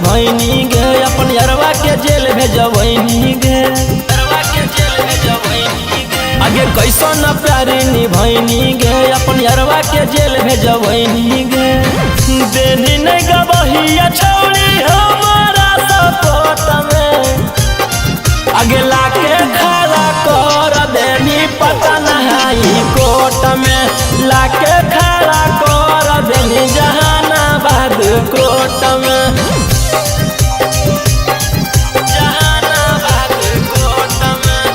भैनी गे अपन यारवा के जेल भेजवैनी गे, यारवा के जेल भेजवैनी गे। आगे कैसन प्यार निभैनी गे अपन यारवा के जेल भेजवैनी गे। देनी नहीं गबहिया छौड़ी हमारा सपोर्ट में, आगे लाके खड़ा कर देनी पता नहीं कोर्ट में, लाके खड़ा कर देनी जहानाबाद कोर्ट में, जहानाबाद कोर्ट में।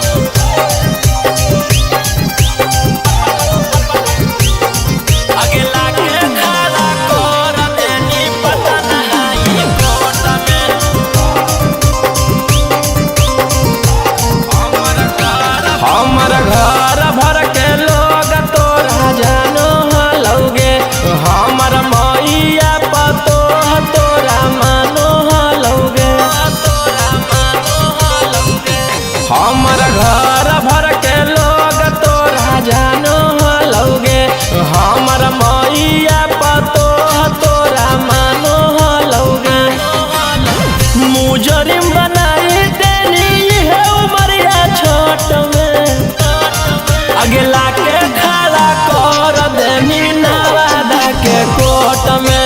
आगे लाके खड़ा कर देनी पता नहीं कोर्ट में। हमारा घर भर के लोग तोरा जानो हलौगे, हमारा मैया पतो तोरा मानो हलौगे, हमारा घर भर के लोग तोरा जानो हलौगे, हमारा मैया पतो तोरा मानो हलौगे। मुजरिम बनाई देनी है उमरिया छोट में, आगे लाके खड़ा कर देनी नवादा के कोर्ट में,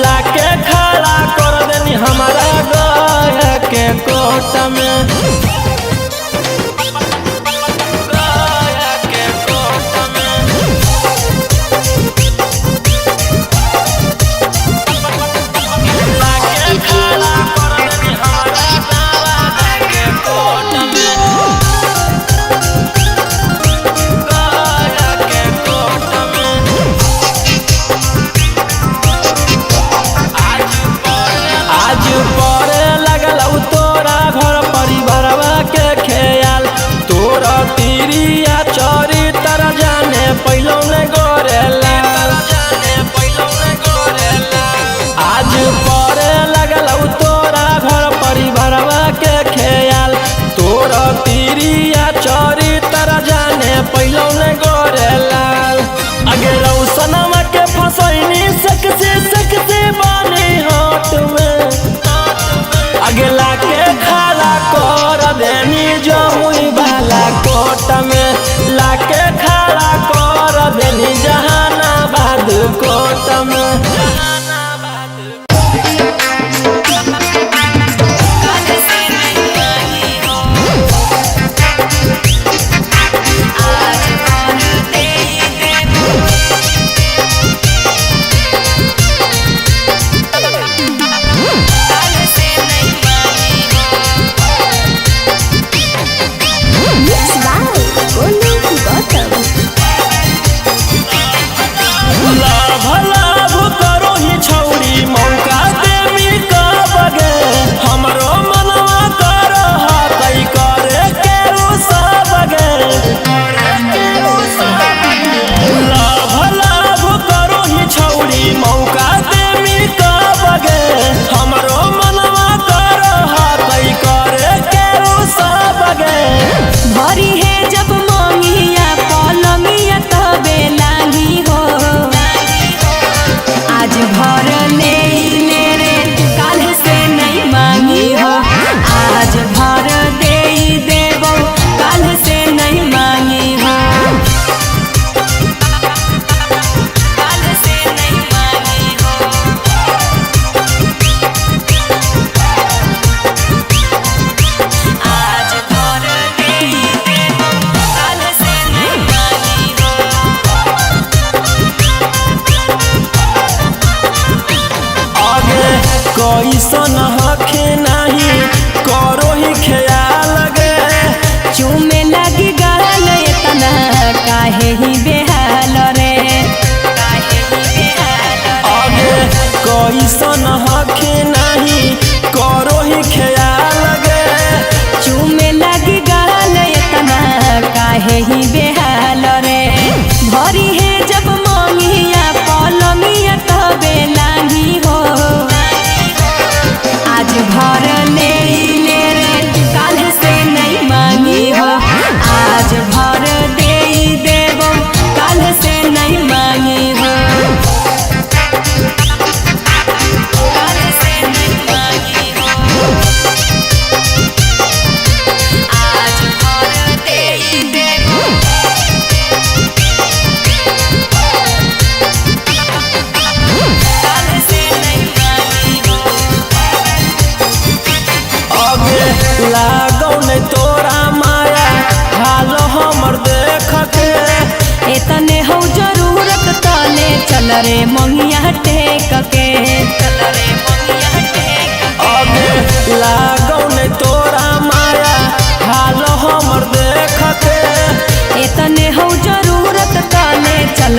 लाके खड़ा कर देनी हमारा गया के कोर्ट में, गया के कोर्ट में। लाके खड़ा कर देनी हमारा नवादा के कोर्ट में। आज पड़े लगल तोरा घर परिवारवा के ख्याल, तोरा तिरिया चोरी तर जाने पहलो ने गोरेला, आज पड़े लगल तोरा घर परिवारवा के ख्याल, तोरा तिरिया चोरी तर जाने पहलो ने गोरेला। अगे रौसनमा के फसैनी सकसे बानी हाथ में, आगे लाके खड़ा कर देनी जमुई वाला कोर्ट में, लाके खड़ा कर देनी जहानाबाद कोर्ट में। लाभ करो ही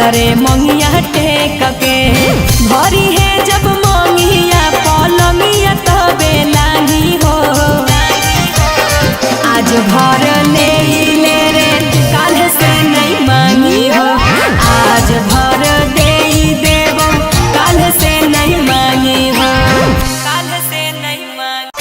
सगरे मंगिया टेक के भरी है जब मंगिया पलमिया तबे नाही हो। आज भर ले रे काल से नहीं मांगी हो। आज भर दे देव काल से नहीं मांगी हो। काल से नहीं मांगी।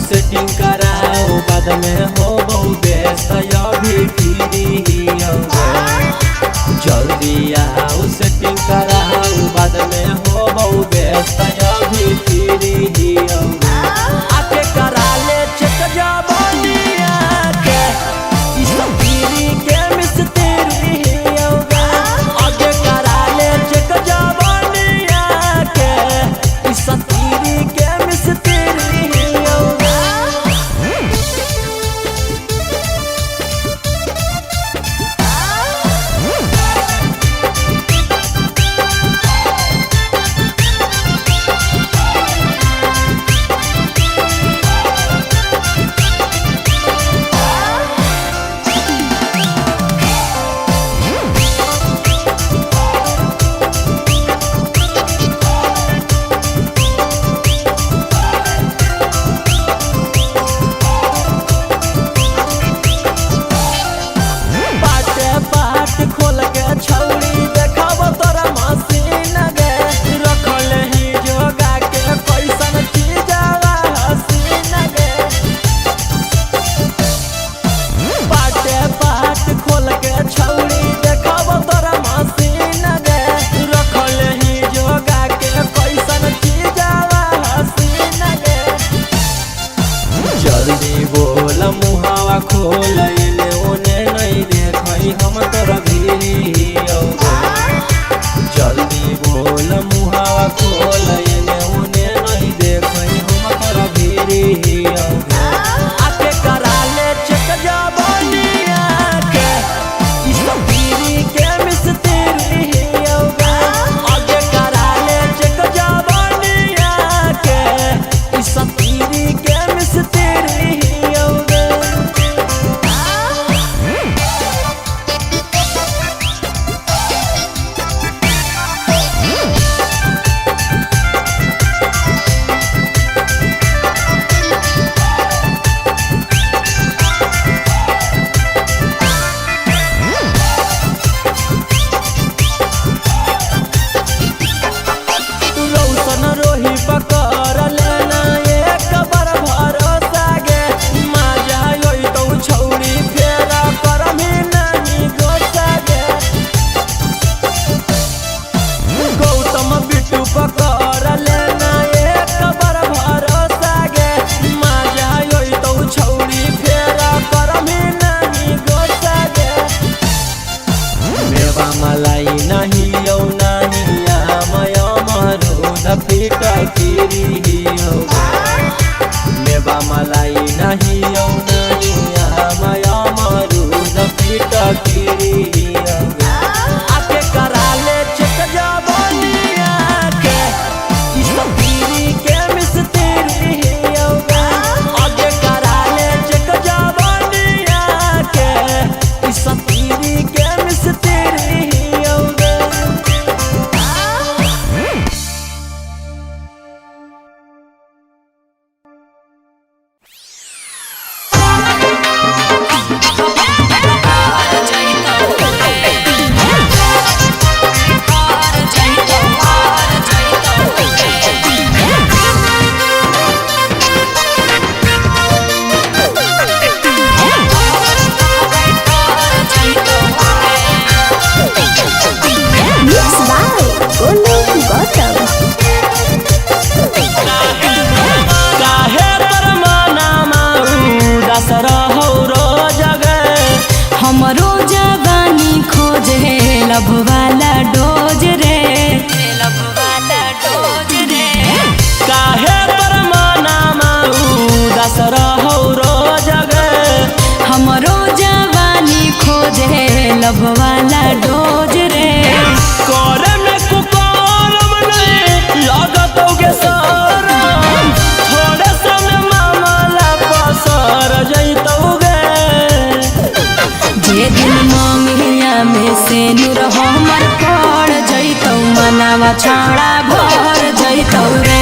सेटिंग कराओ बाद में हो बहु व्यस्त अभी फ्री जल्दी आओ सेटिंग कराओ बाद में हो बहु व्यस्त अभी फ्री आके करा ले चेक जवानिया के इस पीरी के मिस्त्री आगे करा ले चेक जवानिया के इस पीरी के मिस्त्री। खोल के छौड़ी देखाब तोरा मशीन गे रखल ही जोगा के कैसन चीजवा हसीन गे। पाटे पाट खोल के छौड़ी देखाब तोरा मशीन गे रखल ही जोगा के कैसन चीजवा हसीन गे। जल्दी बोल मुहावा खोल ओने नहीं देखई हम तोरा भीरी जल्दी बोल मुहावा खोल ओने नहीं देखई हम तोरा भीरी आके करा ले चेक जवानिया के इस पीरी के मिस्त्री आगे करा ले चेक जवानिया के इस पीरी के मिस्त्री। मलाई नहीं यौ नहीं आमय मरुद फीटा कीरी मेवा मलाई नहीं यौ नहीं आमय मरुद फीटा कीरी आके करा ले चेक जवानिया के इस पीरी के मिस्त्री आगे करा ले चेक जवानिया के इस पीरी के मिस्त्री। लभ वाला डोज रे, लभ वाला डोज रे। काहे तोर मनामा उदास रहौ रोज गे, हमरो जवानी खोजे लभ वाला डोज रे। करे में कुकरम नहीं लागतौ गे शरम, थोड़े समय मामला पसर जैतौ गे। जे दिन मंगिया में से नूर हमर पड़ जैतौ, मनावा छाड़ा भर जैतौ रे।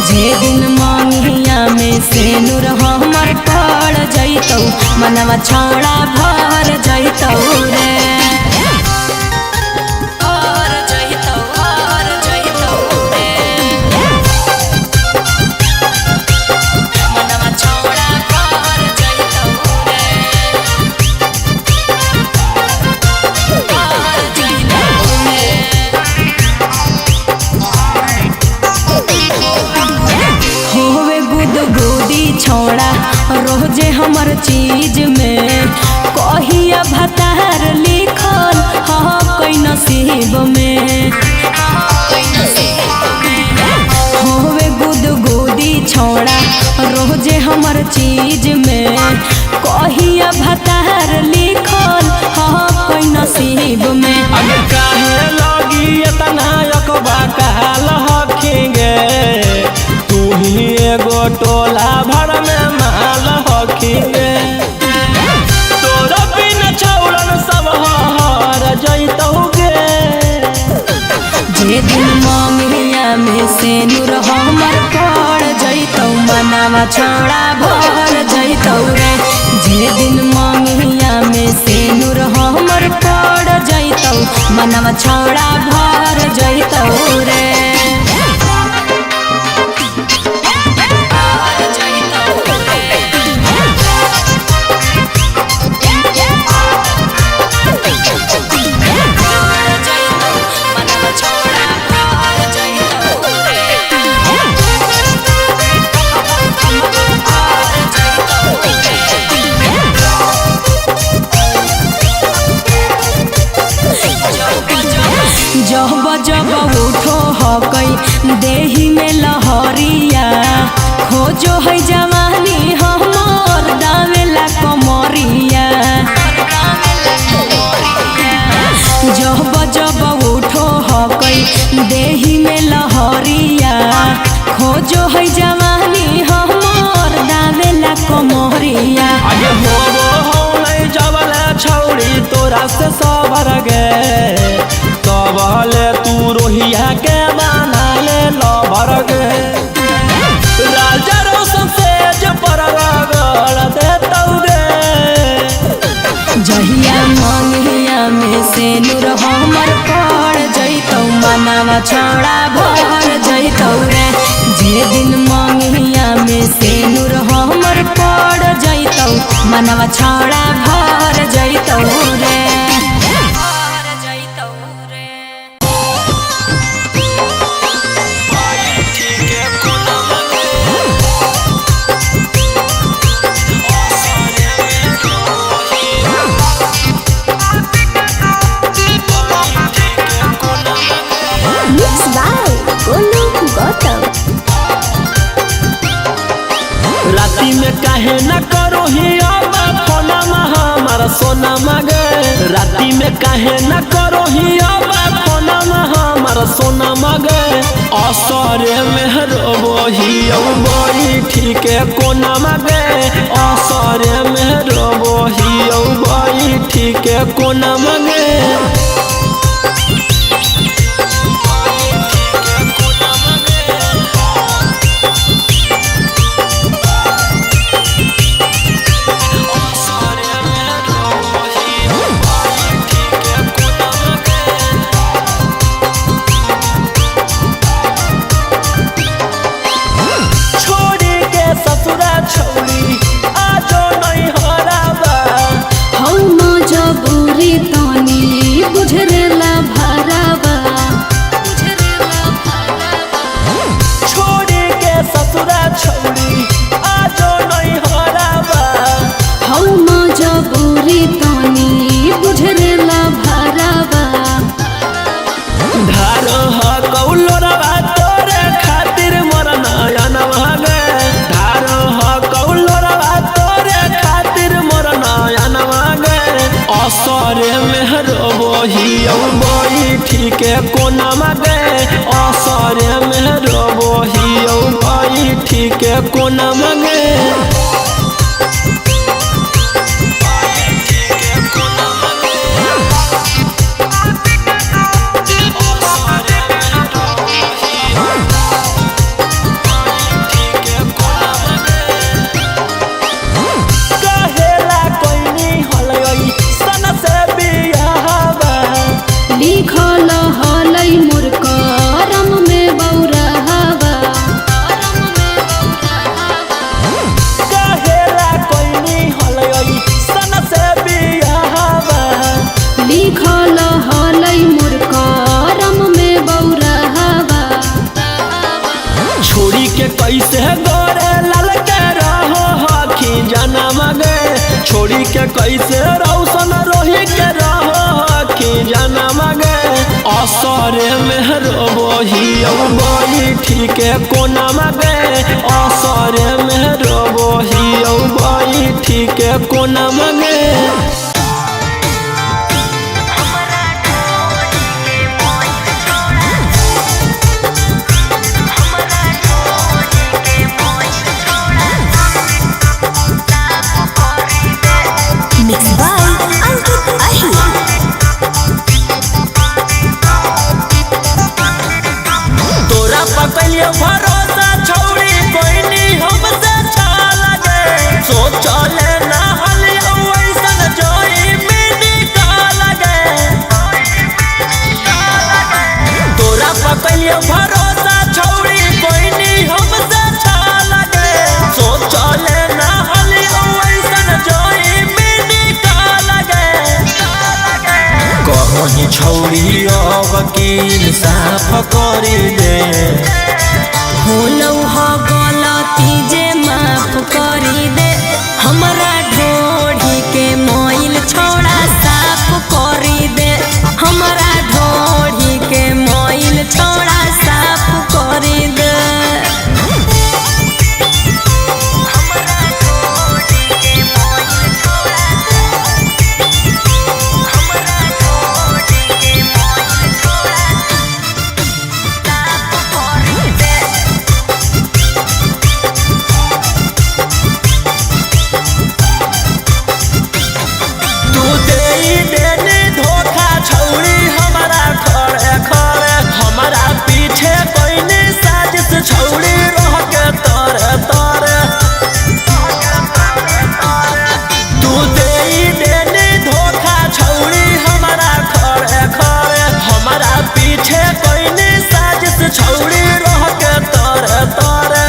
जे दिन मंगिया में से नूर हमर पड़ जैतौ, मनावा छाड़ा भर जैतौ रे। भर जैतौ, भर जैतौ रे। मनावा छाड़ा भर जैतौ रे। भर जैतौ रे। होवे गुदगुदी छोड़ा रोजे हमर चीज में, कहिया भतार लिखल कई नसीब में। होवे गुदगुदी छोड़ा रोजे हमर चीज में, कहिया भतार लिखल कई नसीब में। अगे काहे लगी इतना यकबा काल हखेंगे, तू ही एगो टोला भर में माल हखेंगे। तोरा बिन छौड़न सब हर जैतौ गे। जे दिन मंगिया में से नूर हमर पड़ जैतौ, मनावा छाड़ा भर जैतौ रे। जे दिन मंगिया में से नूर हमर पड़ जैतौ, मनावा छाड़ा भर जैतौ रे। जब जब उठो हकई देही में लहरिया, खोजो है जवानी हमर दावेला कमरिया। जब जब उठो हकई देही में लहरिया, खोजो है जवानी हमर दावेला कमरिया। आगे होबो हो नहीं जबले छौड़ी तोरा से सबर गे, तबले तू रोहिया के बना ले लबर गे। राजा रोशन से पर रगड़ देतौ गे। जहिया मंगिया में से नूर हमर पड़ जैतौ, मनावा छाड़ा भर जैतौ रे। जे दिन मंगिया में से नूर हमर पड़ जैतौ, मनावा छाड़ा भर जैतौ रे। भर जैतौ रे। Mixed by Golu Gautam. राती में काहे न करो ही अब फोना हमारा सोना मगे। राती में काहे न करो ही अब फोना हमारा सोना मगे। असरे में रोबो ही बड़ी ठीक है कोना मगे। असरे में रोबो ही बड़ी ठीक है कोना मगे। बुझे बैठी के कोना मगे असरे में रोबहियो बैठी के कोना मगे लिखल हलै मोर करम में बौरहवा कहेला कोइनी हलै सन से बियाहवा लिखल हलै मोर करम में बौरहवा छोड़ी के कैसे गोरे लाल के रहो हखी जनम गे छोड़ी के कैसे रौशन रोही के रहो हखी जनम गे असरे में रोबहियो बैठी के कोना मगे असरे में रोबहियो बैठी के कोना मगे Mixed by Ankit Ahir. तोरा पकलियो भरोसा छोड़ी कोई नहीं हमसे अच्छा लगे सोचले ना हलियो ऐसन जोई में निकाल लगे तोरा पकलियो भरोसा छोड़ी कोई नहीं हमसे अच्छा लगे सोचले ना हलियो ऐसन जोई में निकाल लगे कहीं छोड़ी अब की इंसाफ करी दे होलौ ह गलती जे माफ करी दे हमरा ढोढ़ी के मोइल छोड़ा साफ करी दे हमरा ढोढ़ी के मोइल छोड़ा साफ करी दे तू देई देने धोखा छौड़ी हमारा खड़े खड़े हमारा पीछे कोइने साजिश छौड़ी रह के तरे तरे तू देई देने धोखा छौड़ी हमारा खड़े खड़े हमारा पीछे कोइने साजिश छौड़ी रह के तरे तरे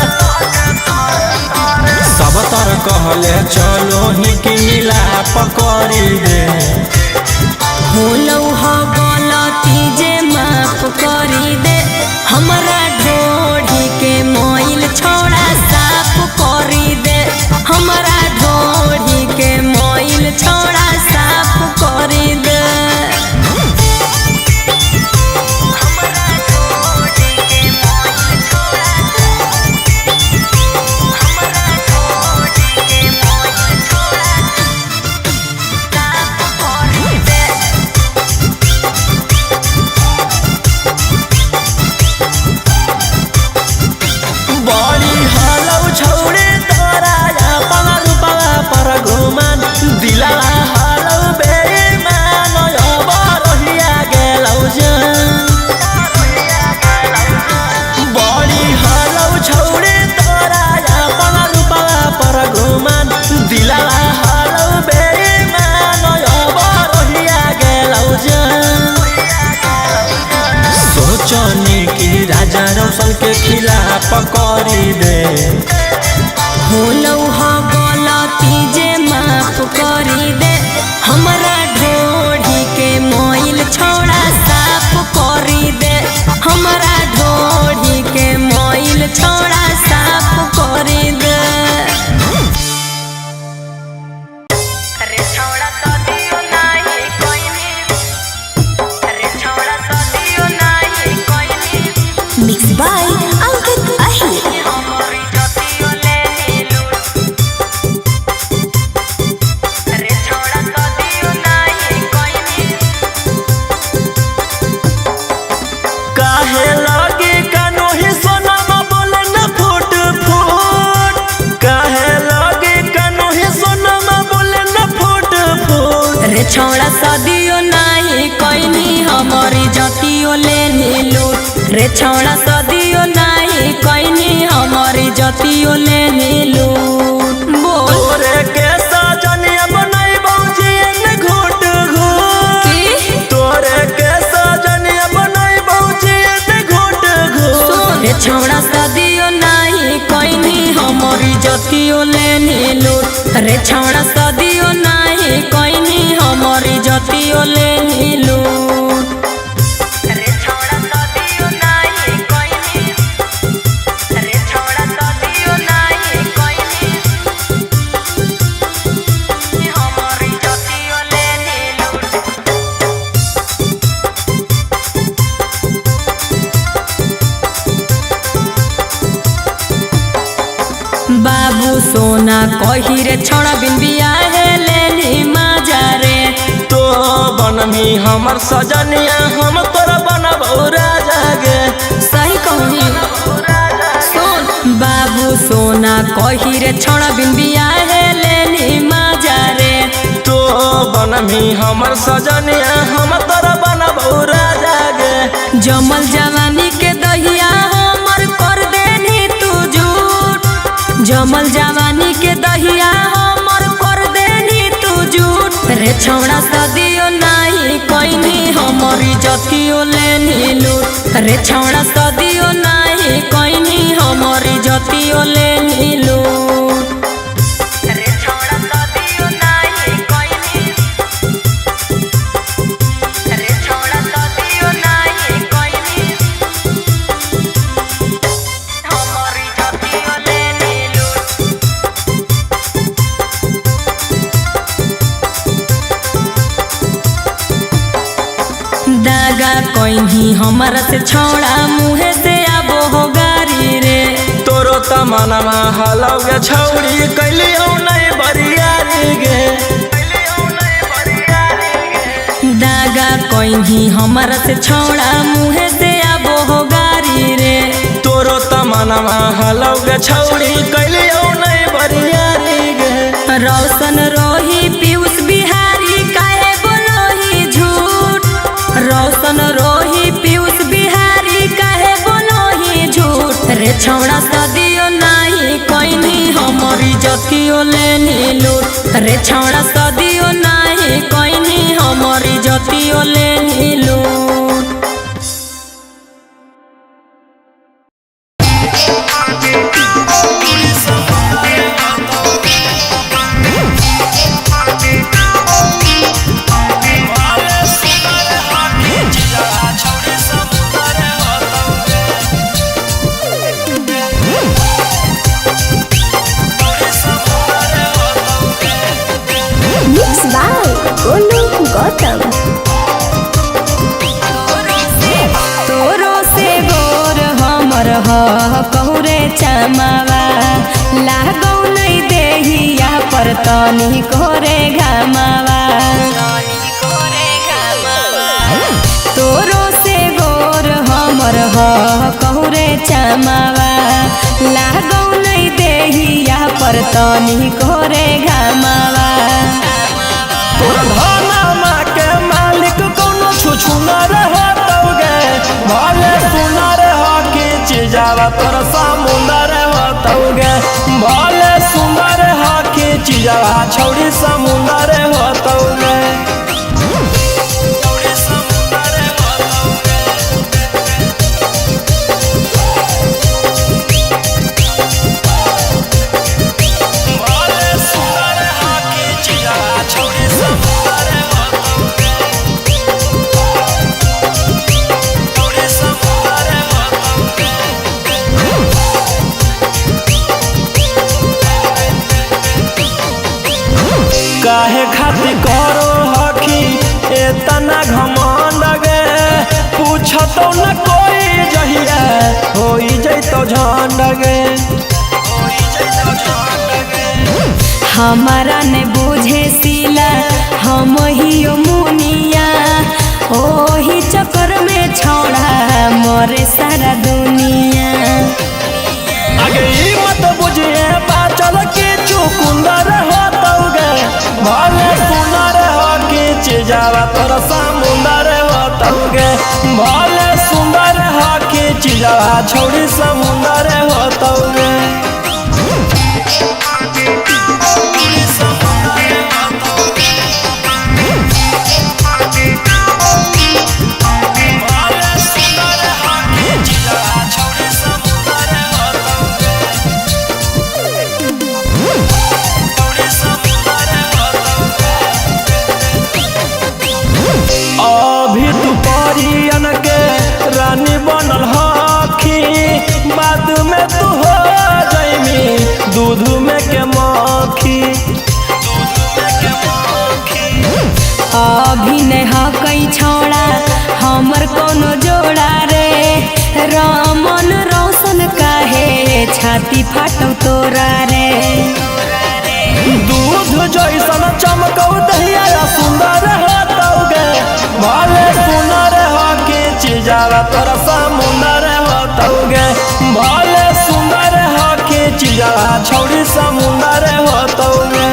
सब तर कहले चलो ही की मिलाप करी दे होलौ ह गलती जे माफ करी दे हमरा ढोढ़ी के मोइल छोड़ा साफ करी दे हमरा ढोढ़ी के मोइल छोड़ा साफ करी दे बड़ी हलौ छौड़े तोरा अपन रूपवा पर घुमान दिला हलौ बेईमान अब रहिया गेलौ जान बड़ी हलौ छौड़े तोरा अपन रूपवा पर घुमान दिला हलौ बेईमान अब रहिया गेलौ जान सोचनी की राजा रौशन के खिलाफ करी दे होलौ ह गलती जे माफ करी दे हमरा ढोढ़ी के मोइल छोड़ा साफ करी दे हमरा ढोढ़ी के मोइल छोड़ा साफ करी दे Mixed by Ankit Ahir. छौड़ा सदियो नाही कोइनी हमारी जतियो लेनी लूट रे छौड़ा सदियो नाही कोइनी हमारी जतियो लेनी लूट बोल तोरे के सजनिया बनाई बौजी ने घूट घूट तोरे के सजनिया बनाई बौजी ने घूट घूट रे छौड़ा सदियो नाही कोइनी हमारी जतियो लेनी लूट रे छौड़ा सदियो नाही कोइनी हमारी जतियो लेनी लूट रे छौड़ा सदियो नाही कोइनी रे छौड़ा सदियो नाही कोइनी हमारी जतियो लेनी लूट बाबू सोना कही रे छौड़ा बिन बियाहे लेनी माजा रे तो बनमी हमर सजनिया हम तोरा बनबौ राजा गे सही कहनी सुन बाबू सोना कही रे छौड़ा बिन बियाहे लेनी माजा रे तो बनमी हमर सजनिया हम तोरा बनबौ राजा गे जमल जवानी के दहिया हमर कर देनी तू झूठ जमल जवानी के दहिया हमर कर देनी तू झूठ रे छौड़ा सदियो नाही कोइनी हमारी जतियो लेनी लूट रे छौड़ा सदियो नाही कोइनी हमारी जतियो लेनी लूट रे छौड़ा सदियो नाही कोइनी रे छौड़ा सदियो नाही कोइनी हमारी जतियो लेनी लूट दागा कोइनी हमारा से छौड़ा मुहे से आबो हो गारी रे तोरो तमनमा हलौ गे छौड़ी कैलियौ नहीं बरियारी गे दागा कोइनी हमारा से छौड़ा मुहे से आबो हो गारी रे तोरो तमनमा हलौ गे छौड़ी कैलियौ नहीं बरियारी गे रोशन रोही पीयूष बिहारी काहे बोलोही झूठ रोशन रोही पीयूष बिहारी काहे बोलोही झूठ रे छौड़ा सदियो नाही कोइनी हमारी जतियो लेनी लूट रे छौड़ा सदियो नाही कोइनी हमारी जतियो लेनी लूट Mix by Golu Gautam. तोरो से गोर हमर ह कहरे चमावा लागौ नहीं देहिया पर तनी कोरे घामावा तोरो से गोर हमर ह कहरे चमावा लागौ नहीं देहिया पर तनी कोरे घामावा तोरा धनमा के मालिक कोनो छुछु न रहतौ गे भले सुनर हो कि चीजावा तोरा समुंदर होतौ गे भले सुंदर हो कि चीजावा छौड़ी समुंदर होतौ गे भले सुंदर हो कि चीजावा छौड़ी समुंदर होतौ गे छौड़ी समुंदर होतौ गे काहे खातिर करो हखी एतना घमंड गे पूछतो न कोई जहिया होई जैतो झंड गे हमारा ने बुझे सिला हम ही मुनिया ओही चक्कर में छोड़ा मोरे सारा दुनिया आगे ई मत बुझिए बाचल के चुकुंदर होतौ गे भले सुनर हो कि भले सुंदर हकी चिजा छोड़ी समुंदर होतौगे अभी तू परियन के रानी बनल हखी बाद में तू हो जैमी दूध में के मक्खी अभी नहीं कई छोड़ा हमर कोनो जोड़ा रे रमन रोशन काहे छाती फाटौ तोरा रे दूध जैसन चमकौ दहिया सुंदर होतौगे भले सुंदर हकी चिजावा तोरा समुंदर होतौगे भले सुंदर हकी चिजावा छोड़ी समुंदर होतौगे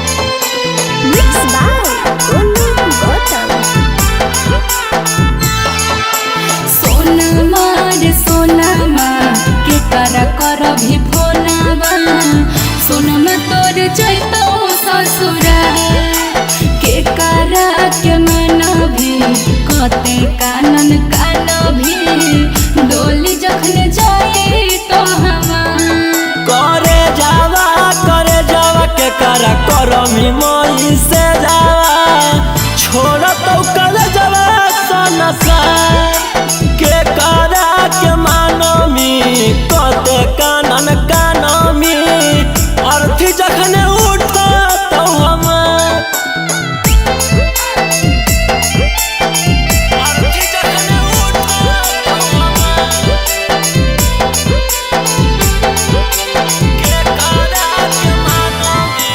Mixed by Golu Gautam. सोनमा रे सोनमा के कर भी फोनावा सोनमा तोर जैतो ससुरा के करा के मन भी कते कानन कान भी डोली जखन जाए तो हमार करे जावा के करा करमी मई से जावा छोड़ तो कर जावा सनसा के करा के मानमी कते कानन कानमी अर्थी जखन उठ तो हम अर्थी जखन उठ तो हम के करा के मानमी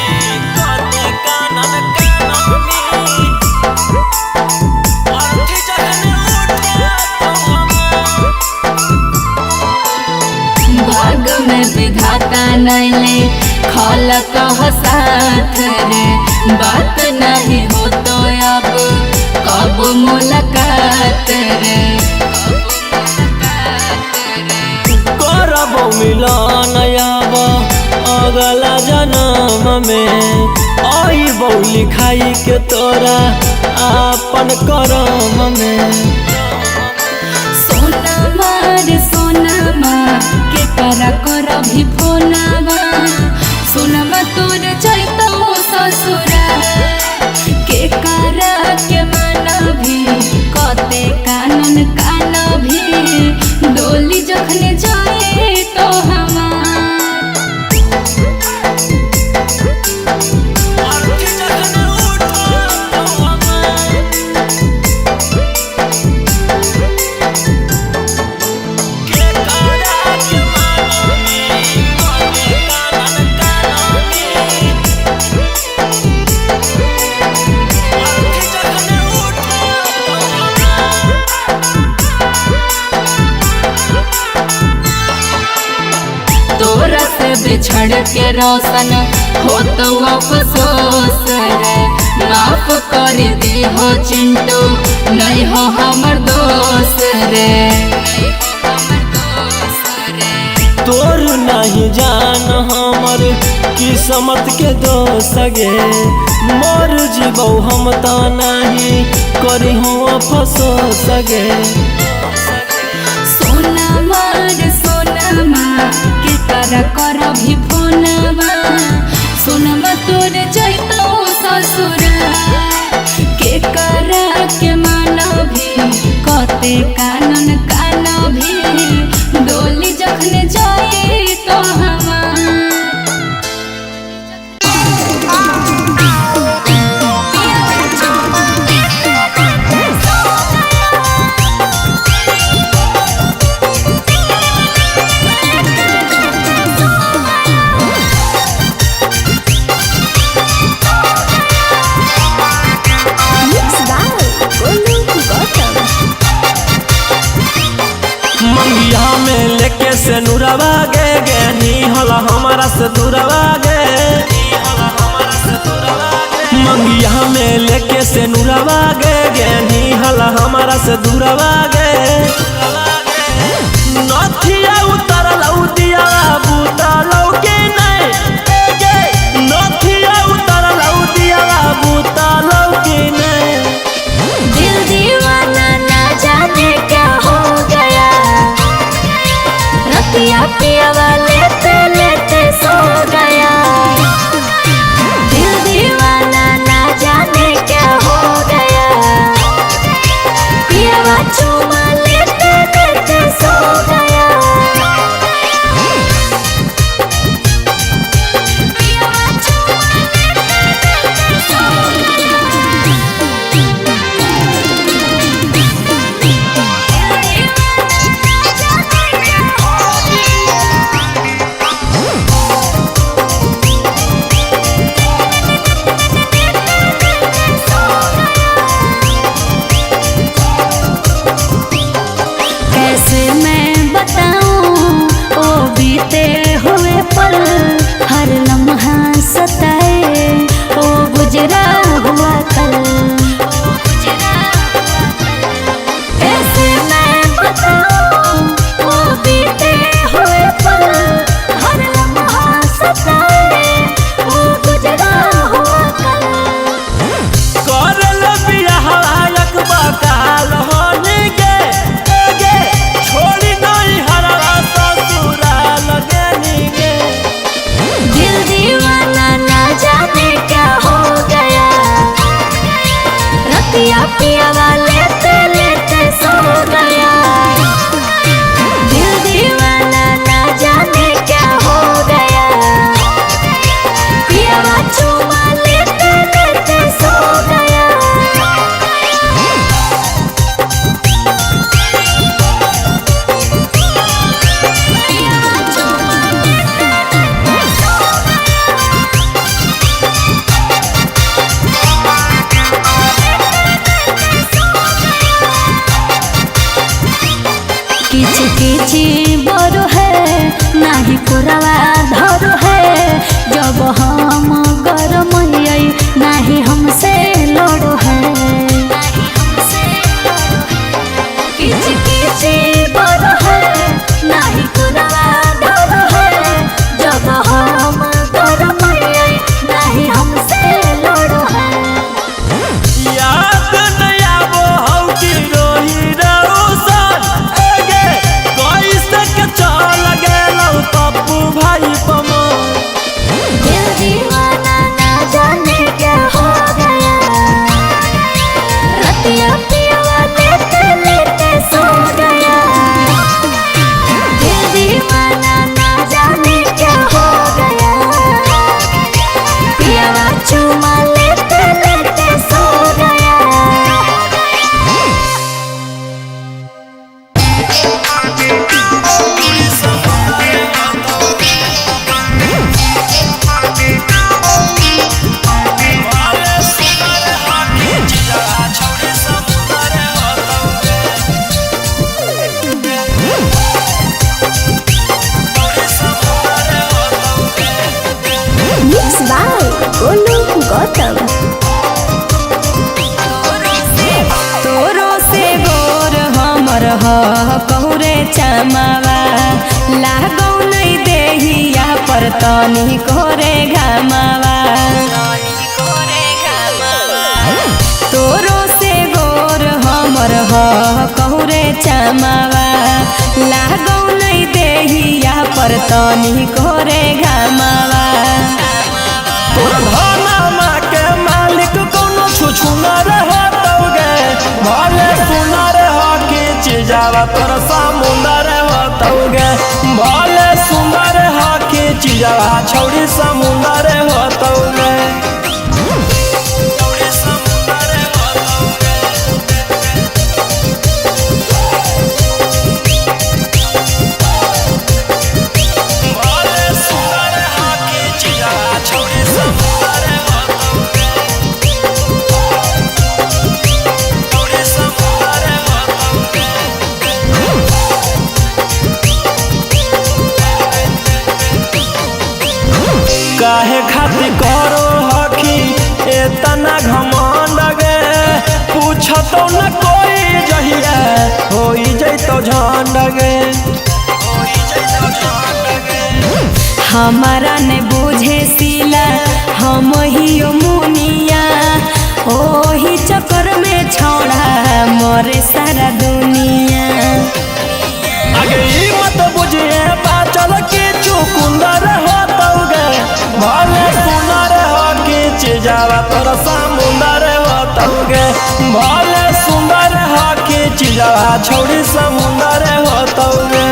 कते कानन कानमी अर्थी जखन उठ तो हम भाग में विधाता नैले खल कह साथ रे बात नहीं हो तो अब कब मुलाकात रे करबो मिलन अब अगला जन्म में आइबो लिखाई के तोरा अपन करम में सोनमा रे सोनमा के कर भी फोनावा सोनमा तोर जैतो ससुरा के करा के मन भी कते कानन कान भी डोली जखन जाए तो हमार अर्थी जखन उठ तो हम के करा के मानमी कते कानन कानमी अर्थी जखन उठ तो हम तोरा से बिछड़ के रोशन हो तो अफसोस रे माफ कर दे हो चिंटू नहीं हो हमर दोस्त रे तोर नहीं जान हमर किस्मत के दोष गे मर जीवो हम तो नहीं करी हो अफसोस गे सोनमा रे सोनमा के कर भी फोनवा सोनमा तोर जैतो ससुरा के करा के मन भी कते कानन कान भी डोली जब से नुरवा गे गे नी हला हमारा से दूरवा गे मंगिया में लेके से नुरवा गे गे नी हला हमारा से दूरवा गे नथिया उतर लौदिया बूता लौके नहीं गे नथिया उतर लौदिया बूता लौके नहीं दिल दीवाना ना जाने क्या हो गया रतिया पियावा लेते लेते सो गया दिल दीवाना ना जाने क्या हो गया पियावा चुमा लेते लेते सो गया पियावा चुमा लेते लेते सो कैसे मैं बताऊं वो बीते हुए पल हर लम्हा सताए वो गुजरा हुआ कल कैसे मैं बताऊं वो बीते हुए पल हर लम्हा सताए वो गुजरा हुआ कल करल बियाह अकबा काल होने गे गे छोड़ी नहीं हरवा ससुराल गेनी गे दिल दीवाना ना जाने क्या हो गया रतिया पियावा लेते लेते सो गया दिल दीवाना ना जाने क्या हो गया पियावा चुमा लेते लेते सो गया किच किच बड़ है नाही पुरवा धर है जब हम गरम नाही हमसे लड़ है किच किच बड़ है नाही पुरवा धर है जब हम गरम नाही हमसे लड़ है याद नहीं आवो हौ कि रोही रौसन गे कैसे के चल गेलौ पप्पू भाई पमन दिल दीवाना ना जाने क्या हो गया रतिया पियावा लेते लेते सो गया दिल दीवाना ना जाने क्या हो गया पियावा चुमा लेते लेते सो गया Mixed by Golu Gautam. तोरो से गोर हमर ह कहरे चमावा लागौ नहीं देहिया पर तनी कोरे घमावा तोरो से गोर हमर ह कहरे चमावा लागौ नहीं देहिया पर तनी कोरे घमावा तोरा धनमा के मालिक कोनो छुछुना रहे तौगे भले सुनर हो कि चीजावा तोरा समुंदर हो तौगे भले सुंदर हो कि चीजावा छौड़ी समुंदर हो तौगे काहे खातिर करो हखी एतना घमंड गे पूछतो न कोई जहिया होई जइतो झंड गे हमारा ने बुझे सिला हम ही मुनिया ओही चक्कर में छोड़ा मोरे सारा दुनिया आगे ई मत बुझिए बाचल के चुकुंदर होतौगे भले सुनर हो के चिजावा तोर समुंदर होतौगे भले सुंदर हो के चिजावा छोड़ी समुंदर होतौगे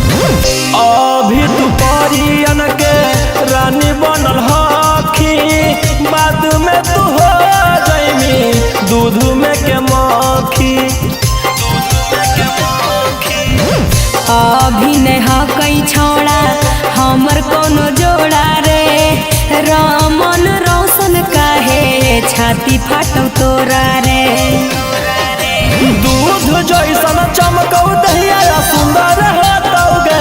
अभी तू परियन के रानी बनल हखी बाद में तू हो जइमी दूध में के मक्खी अभी ने हकई छोड़ा हमर कोनो जोड़ा रे रमन रोशन काहे छाती फाटौ तोरा रे दूध जैसन चमकौ दहिया सुंदर होतौगे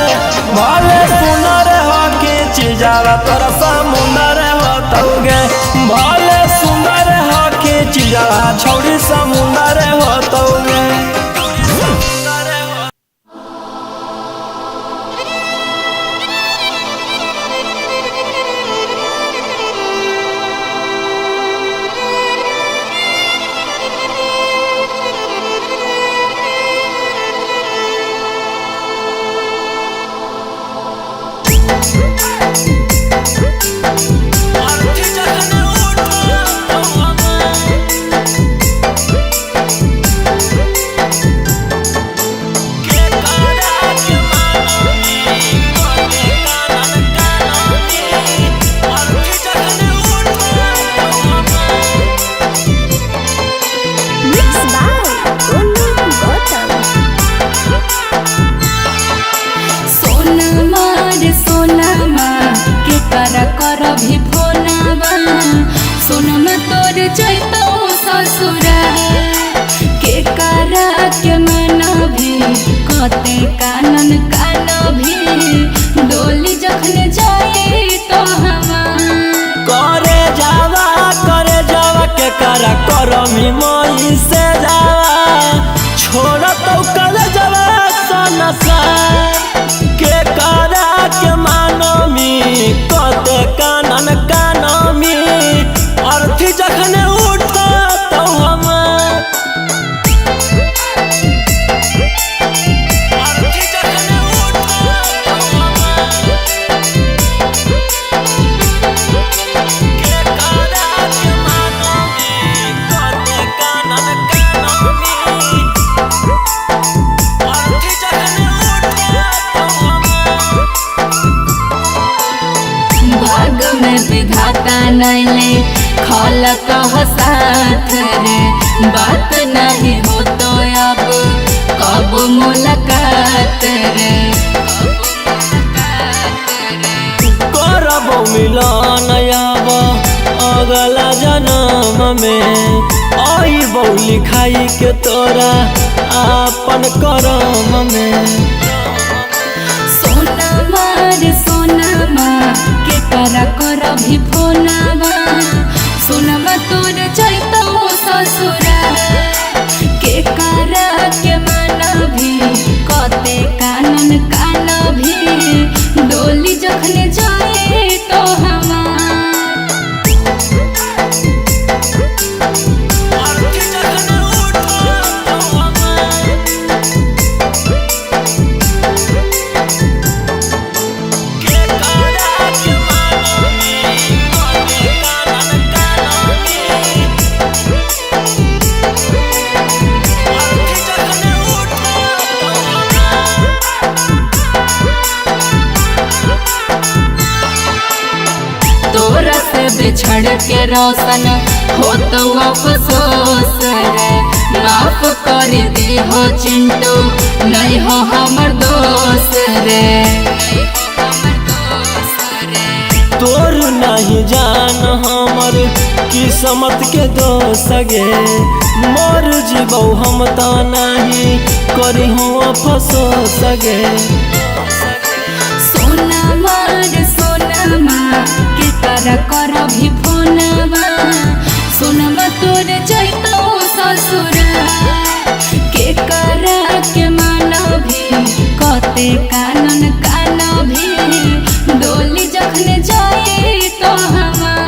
भले सुनर हो के चिजावा तोरा समुंदर होतौगे भले सुंदर हो के चिजावा छोड़ी समुंदर होतौगे भी फोनावा सुन तोर जैतो ससुरा के करा के मन भी कते कानन कान भी डोली जखन जाए तो हमार करे जावा के करा करमी मई से जावा छोड़ तो कर जावा सनसा के करा के मानमी कते कानन कानमी अर्थी जखन उठता तो हमार अर्थी जखन उठता तो हमार के करा के मानमी कते कानन कानमी अर्थी जखन उठता तो हमार भाग में विधाता नैले खल कह साथ रे बात नहीं हो तो अब कब मुलाकात रे करबो मिलन अब अगला जन्म में आइबो लिखाई के तोरा अपन करम में सोनमा रे सोनमा के करा कर भी फोनावा सुनमा तोर जैतो ससुरा के करा के मन भी कते कानन कान भी डोली जखन जाए तो हमार अर्थी जखन उठता तो हमार के करा के मानमी कते कानन कानमी अर्थी जखन उठता तो हमार तोरा से बिछड़ के रोशन हो तो अफसोस रे माफ कर दे बिकी हो चिंटू नहीं हो हमर दोस्त रे। तोर नहीं जान हमर किस्मत के दोस्त गे, मर जीबौ हम तो नहीं करी हो अफसोस गे। सोनमा रे सोनमा के कर कर भी फोनमा, सोनमा तोरे जैतो ससुरा के कर के माना भी कते कानन काना भी डोली जखने जाए तो हमार।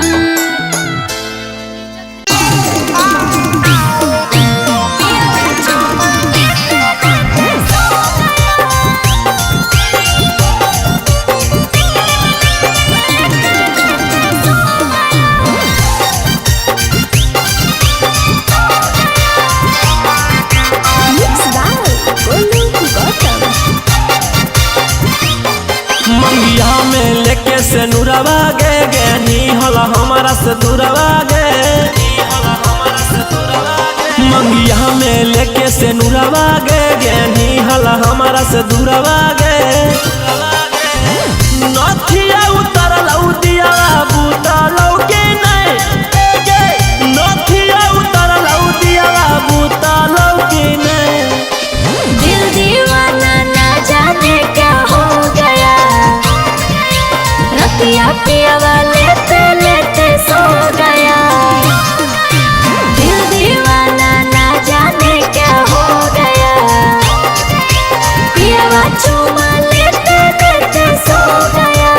मंगिया में लेके से नुरवा गे नी हला हमारा से दूरवा गे। मंगिया में लेके से नुरवा गे नी हला हमारा से दूरवा गे। नथिया उतरल उदिया बुतल के नहीं गे, नथिया उतरल उदिया बुतल के नहीं। दिल दीवाना ना जाने क्या हो गया, रतिया पिया लेते लेते सो गया। दिल दीवाना ना जाने क्या हो गया, पिया चुमा लेते लेते सो गया।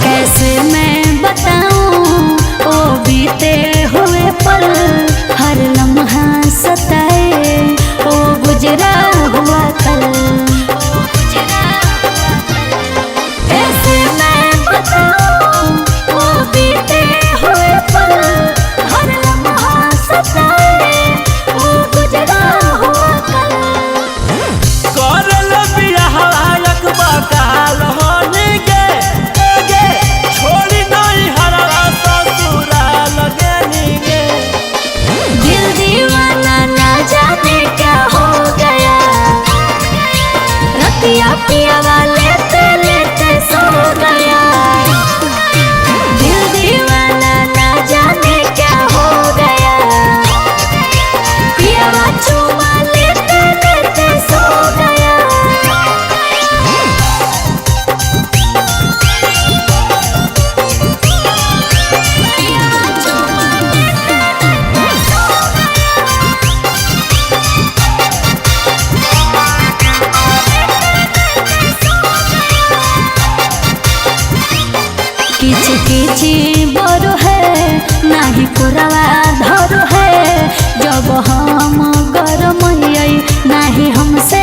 कैसे मैं बताऊं ओ बीते हुए पल, हर लम्हा सताए ओ गुजरा हुआ कल। कैसे मैं बताऊं ओ बीते हुए पल, हर लम्हा सताए ओ गुजरा हुआ कल। करल बियाह लायक बकाल होने गे, छोड़ी नहीं हरवा ससुराल गे नी गे। दिल दीवाना ना जाने क्या हो गया, रतिया पिया लेते लेते सो गया। दिल दीवाना ना जाने क्या हो गया, पिया चुमा लेते लेते सो गया। किच किच बड़ो है नाही पुरवा धरो है, जब हम गरम नहीं हमसे